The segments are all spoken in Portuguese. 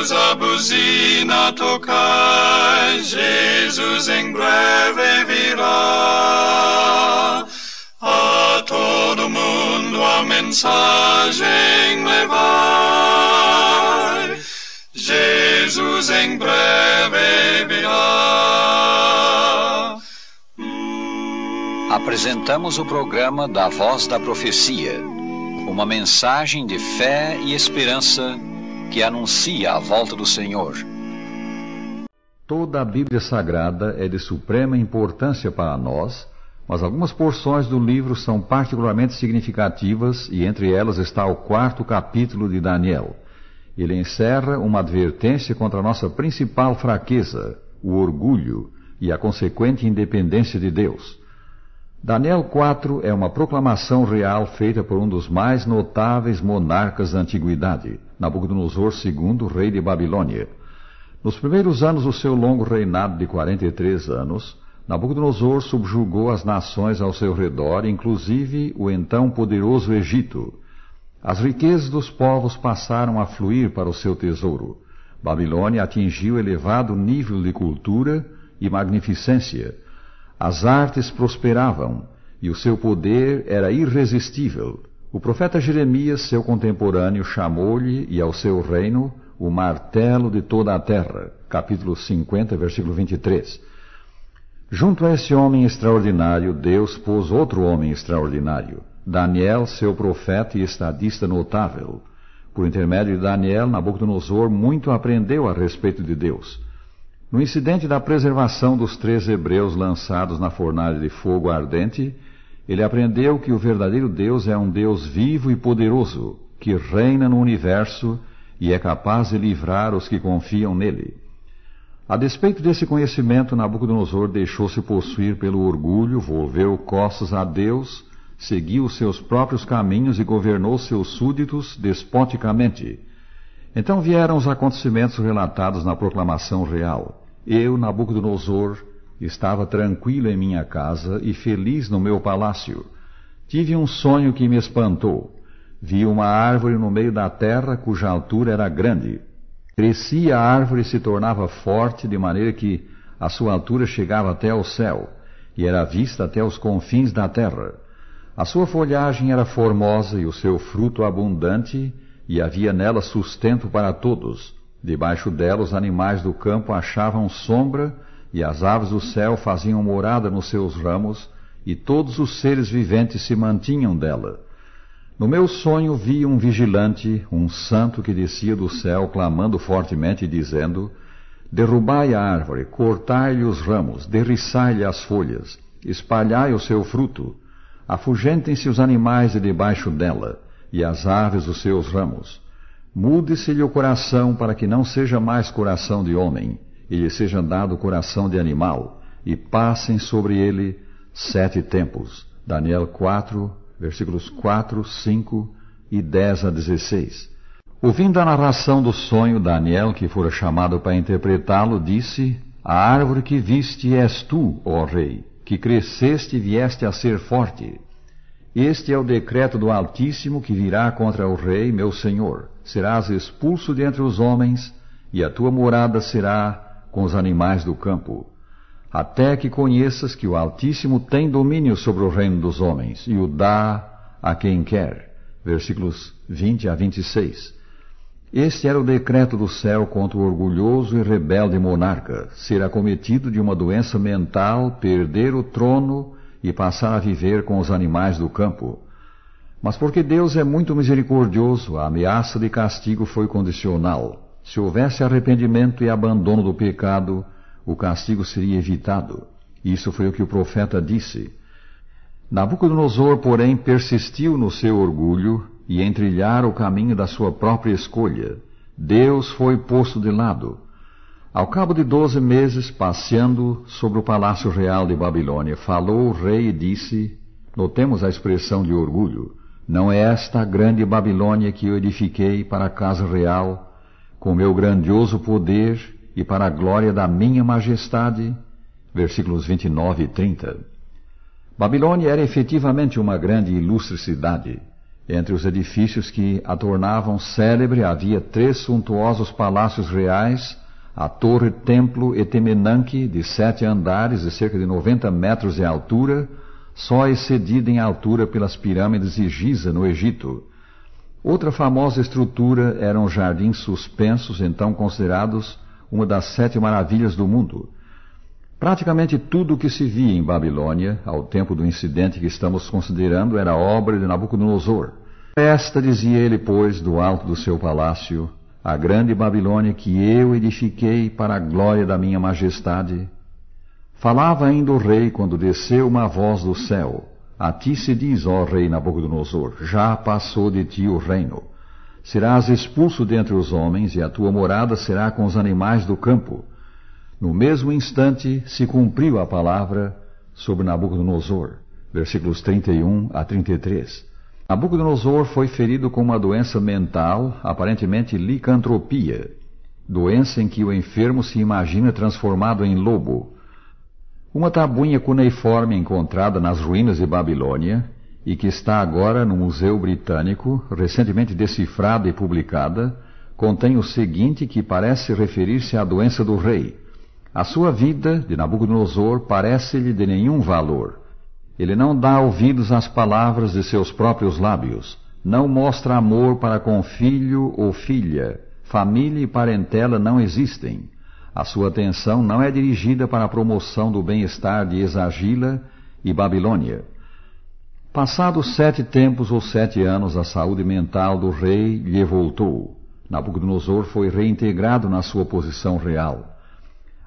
Todos a buzina tocai, Jesus em breve virá. A todo mundo a mensagem levai, Jesus em breve virá. Apresentamos o programa da Voz da Profecia, uma mensagem de fé e esperança que anuncia a volta do Senhor. Toda a Bíblia Sagrada é de suprema importância para nós, mas algumas porções do livro são particularmente significativas e entre elas está o 4º capítulo de Daniel. Ele encerra uma advertência contra a nossa principal fraqueza, o orgulho e a consequente independência de Deus. Daniel 4 é uma proclamação real feita por um dos mais notáveis monarcas da antiguidade, Nabucodonosor II, rei de Babilônia. Nos primeiros anos do seu longo reinado de 43 anos, Nabucodonosor subjugou as nações ao seu redor, inclusive o então poderoso Egito. As riquezas dos povos passaram a fluir para o seu tesouro. Babilônia atingiu elevado nível de cultura e magnificência. As artes prosperavam e o seu poder era irresistível. O profeta Jeremias, seu contemporâneo, chamou-lhe e ao seu reino o martelo de toda a terra. Capítulo 50, versículo 23. Junto a esse homem extraordinário, Deus pôs outro homem extraordinário, Daniel, seu profeta e estadista notável. Por intermédio de Daniel, Nabucodonosor muito aprendeu a respeito de Deus. No incidente da preservação dos 3 hebreus lançados na fornalha de fogo ardente, ele aprendeu que o verdadeiro Deus é um Deus vivo e poderoso, que reina no universo e é capaz de livrar os que confiam nele. A despeito desse conhecimento, Nabucodonosor deixou-se possuir pelo orgulho, volveu costas a Deus, seguiu os seus próprios caminhos e governou seus súditos despoticamente. Então vieram os acontecimentos relatados na proclamação real. Eu, Nabucodonosor, estava tranquilo em minha casa e feliz no meu palácio. Tive um sonho que me espantou. Vi uma árvore no meio da terra cuja altura era grande. Crescia a árvore e se tornava forte, de maneira que a sua altura chegava até ao céu, e era vista até os confins da terra. A sua folhagem era formosa e o seu fruto abundante, e havia nela sustento para todos. Debaixo dela os animais do campo achavam sombra, e as aves do céu faziam morada nos seus ramos, e todos os seres viventes se mantinham dela. No meu sonho vi um vigilante, um santo que descia do céu, clamando fortemente e dizendo: derrubai a árvore, cortai-lhe os ramos, derriçai-lhe as folhas, espalhai o seu fruto, afugentem-se os animais de debaixo dela, e as aves dos seus ramos. Mude-se-lhe o coração para que não seja mais coração de homem, e lhe seja dado coração de animal, e passem sobre ele 7 tempos. Daniel 4, versículos 4, 5 e 10 a 16. Ouvindo a narração do sonho, Daniel, que fora chamado para interpretá-lo, disse: a árvore que viste és tu, ó rei, que cresceste e vieste a ser forte. Este é o decreto do Altíssimo que virá contra o rei, meu senhor. Serás expulso de entre os homens, e a tua morada será com os animais do campo, até que conheças que o Altíssimo tem domínio sobre o reino dos homens, e o dá a quem quer. Versículos 20 a 26. Este era o decreto do céu contra o orgulhoso e rebelde monarca, ser acometido de uma doença mental, perder o trono e passar a viver com os animais do campo. Mas porque Deus é muito misericordioso, a ameaça de castigo foi condicional. Se houvesse arrependimento e abandono do pecado, o castigo seria evitado. Isso foi o que o profeta disse. Nabucodonosor, porém, persistiu no seu orgulho e em trilhar o caminho da sua própria escolha. Deus foi posto de lado. Ao cabo de 12 meses, passeando sobre o palácio real de Babilônia, falou o rei e disse, notemos a expressão de orgulho, não é esta a grande Babilônia que eu edifiquei para a casa real, com meu grandioso poder e para a glória da minha majestade? Versículos 29 e 30. Babilônia era efetivamente uma grande e ilustre cidade. Entre os edifícios que a tornavam célebre havia 3 suntuosos palácios reais, a torre-templo Etemenanque, de 7 andares e cerca de 90 metros de altura, só excedida em altura pelas pirâmides de Giza, no Egito. Outra famosa estrutura eram jardins suspensos, então considerados uma das 7 maravilhas do mundo. Praticamente tudo o que se via em Babilônia, ao tempo do incidente que estamos considerando, era obra de Nabucodonosor. Esta, dizia ele, pois, do alto do seu palácio, a grande Babilônia que eu edifiquei para a glória da minha majestade. Falava ainda o rei quando desceu uma voz do céu. A ti se diz, ó rei Nabucodonosor, já passou de ti o reino. Serás expulso dentre os homens, e a tua morada será com os animais do campo. No mesmo instante se cumpriu a palavra sobre Nabucodonosor. Versículos 31 a 33. Nabucodonosor foi ferido com uma doença mental, aparentemente licantropia, doença em que o enfermo se imagina transformado em lobo. Uma tabuinha cuneiforme encontrada nas ruínas de Babilônia e que está agora no Museu Britânico, recentemente decifrada e publicada, contém o seguinte que parece referir-se à doença do rei. A sua vida, de Nabucodonosor, parece-lhe de nenhum valor. Ele não dá ouvidos às palavras de seus próprios lábios, não mostra amor para com filho ou filha, família e parentela não existem. A sua atenção não é dirigida para a promoção do bem-estar de Esagila e Babilônia. Passados 7 tempos ou 7 anos, a saúde mental do rei lhe voltou. Nabucodonosor foi reintegrado na sua posição real.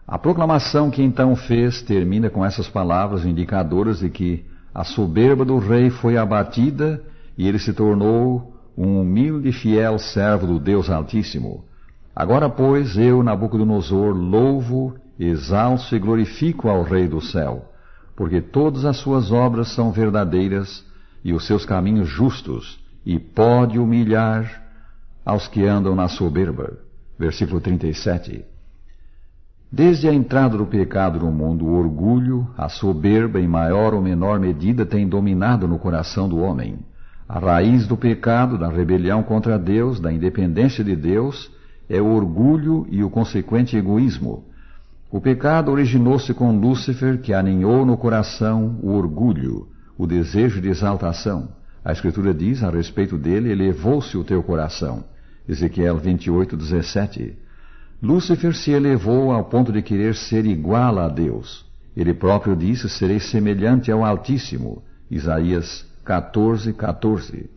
A proclamação que então fez termina com essas palavras indicadoras de que a soberba do rei foi abatida e ele se tornou um humilde e fiel servo do Deus Altíssimo. Agora, pois, eu, Nabucodonosor, louvo, exalço e glorifico ao Rei do céu, porque todas as suas obras são verdadeiras e os seus caminhos justos, e pode humilhar aos que andam na soberba. Versículo 37. Desde a entrada do pecado no mundo, o orgulho, a soberba, em maior ou menor medida, tem dominado no coração do homem. A raiz do pecado, da rebelião contra Deus, da independência de Deus, é o orgulho e o consequente egoísmo. O pecado originou-se com Lúcifer, que aninhou no coração o orgulho, o desejo de exaltação. A Escritura diz a respeito dele, elevou-se o teu coração. Ezequiel 28, 17. Lúcifer se elevou ao ponto de querer ser igual a Deus. Ele próprio disse, serei semelhante ao Altíssimo. Isaías 14, 14.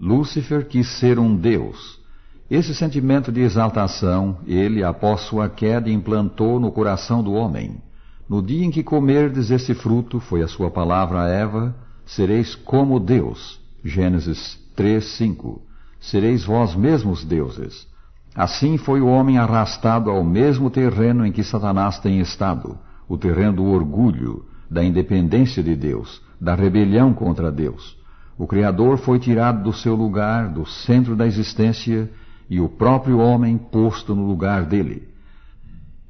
Lúcifer quis ser um Deus. Esse sentimento de exaltação, ele, após sua queda, implantou no coração do homem. No dia em que comerdes esse fruto, foi a sua palavra a Eva, sereis como Deus. Gênesis 3, 5. Sereis vós mesmos deuses. Assim foi o homem arrastado ao mesmo terreno em que Satanás tem estado, o terreno do orgulho, da independência de Deus, da rebelião contra Deus. O Criador foi tirado do seu lugar, do centro da existência, e o próprio homem posto no lugar dele.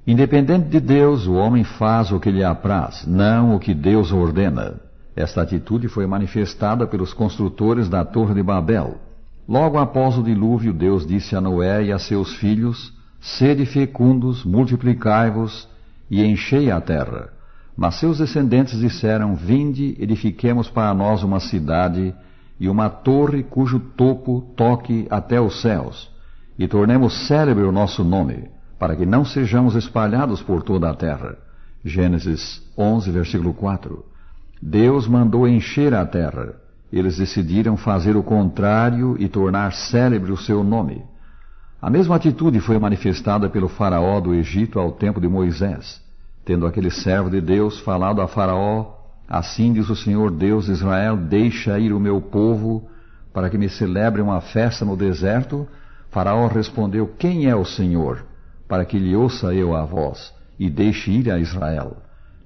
Independente de Deus, o homem faz o que lhe apraz, não o que Deus ordena. Esta atitude foi manifestada pelos construtores da Torre de Babel. Logo após o dilúvio, Deus disse a Noé e a seus filhos, sede fecundos, multiplicai-vos e enchei a terra. Mas seus descendentes disseram, vinde, edifiquemos para nós uma cidade e uma torre cujo topo toque até os céus, e tornemos célebre o nosso nome, para que não sejamos espalhados por toda a terra. Gênesis 11, versículo 4. Deus mandou encher a terra. Eles decidiram fazer o contrário e tornar célebre o seu nome. A mesma atitude foi manifestada pelo faraó do Egito ao tempo de Moisés. Tendo aquele servo de Deus falado a faraó, assim diz o Senhor Deus de Israel, deixa ir o meu povo para que me celebre uma festa no deserto. Faraó respondeu, quem é o Senhor, para que lhe ouça eu a voz, e deixe ir a Israel?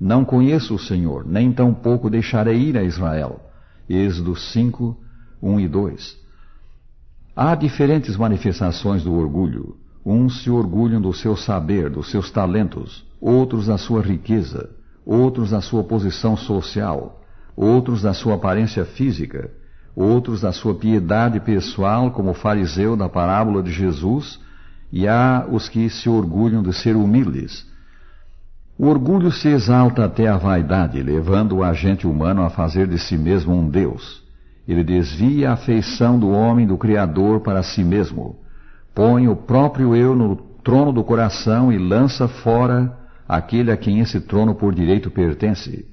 Não conheço o Senhor, nem tampouco deixarei ir a Israel. Êxodo 5, 1 e 2. Há diferentes manifestações do orgulho. Uns se orgulham do seu saber, dos seus talentos, outros da sua riqueza, outros da sua posição social, outros da sua aparência física, outros da sua piedade pessoal, como o fariseu da parábola de Jesus, e há os que se orgulham de ser humildes. O orgulho se exalta até a vaidade, levando o agente humano a fazer de si mesmo um Deus. Ele desvia a afeição do homem do Criador para si mesmo, põe o próprio eu no trono do coração e lança fora aquele a quem esse trono por direito pertence.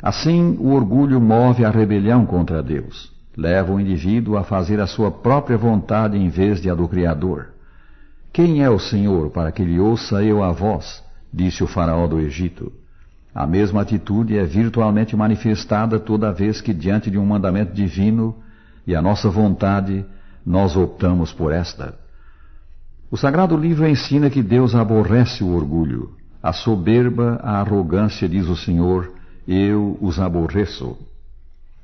Assim, o orgulho move a rebelião contra Deus, leva o indivíduo a fazer a sua própria vontade em vez de a do Criador. Quem é o Senhor para que lhe ouça eu a voz? Disse o faraó do Egito. A mesma atitude é virtualmente manifestada toda vez que, diante de um mandamento divino e a nossa vontade, nós optamos por esta. O Sagrado Livro ensina que Deus aborrece o orgulho, a soberba, a arrogância, diz o Senhor, eu os aborreço.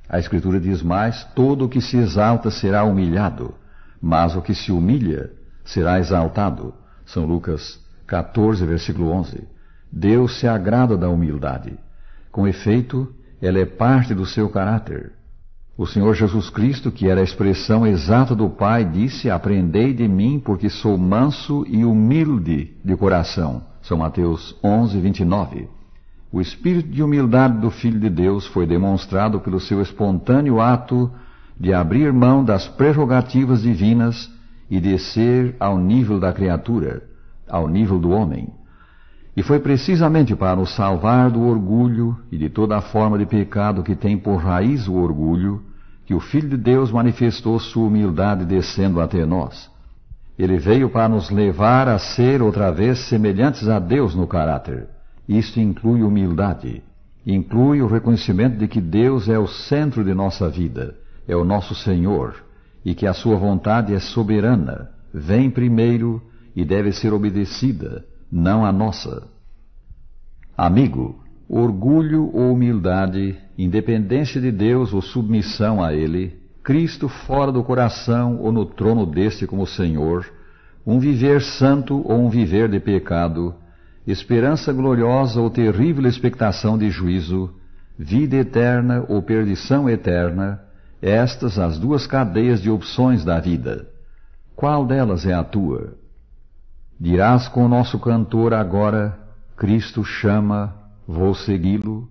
A Escritura diz mais, todo o que se exalta será humilhado, mas o que se humilha será exaltado. São Lucas 14, versículo 11. Deus se agrada da humildade. Com efeito, ela é parte do seu caráter. O Senhor Jesus Cristo, que era a expressão exata do Pai, disse, aprendei de mim, porque sou manso e humilde de coração. São Mateus 11, 29. O espírito de humildade do Filho de Deus foi demonstrado pelo seu espontâneo ato de abrir mão das prerrogativas divinas e descer ao nível da criatura, ao nível do homem. E foi precisamente para nos salvar do orgulho e de toda a forma de pecado que tem por raiz o orgulho, que o Filho de Deus manifestou sua humildade descendo até nós. Ele veio para nos levar a ser outra vez semelhantes a Deus no caráter. Isto inclui humildade, inclui o reconhecimento de que Deus é o centro de nossa vida, é o nosso Senhor, e que a sua vontade é soberana, vem primeiro e deve ser obedecida, não a nossa. Amigo, orgulho ou humildade, independência de Deus ou submissão a Ele, Cristo fora do coração ou no trono deste como Senhor, um viver santo ou um viver de pecado, esperança gloriosa ou terrível expectação de juízo, vida eterna ou perdição eterna, estas as duas cadeias de opções da vida. Qual delas é a tua? Dirás com o nosso cantor agora, Cristo chama, vou segui-lo.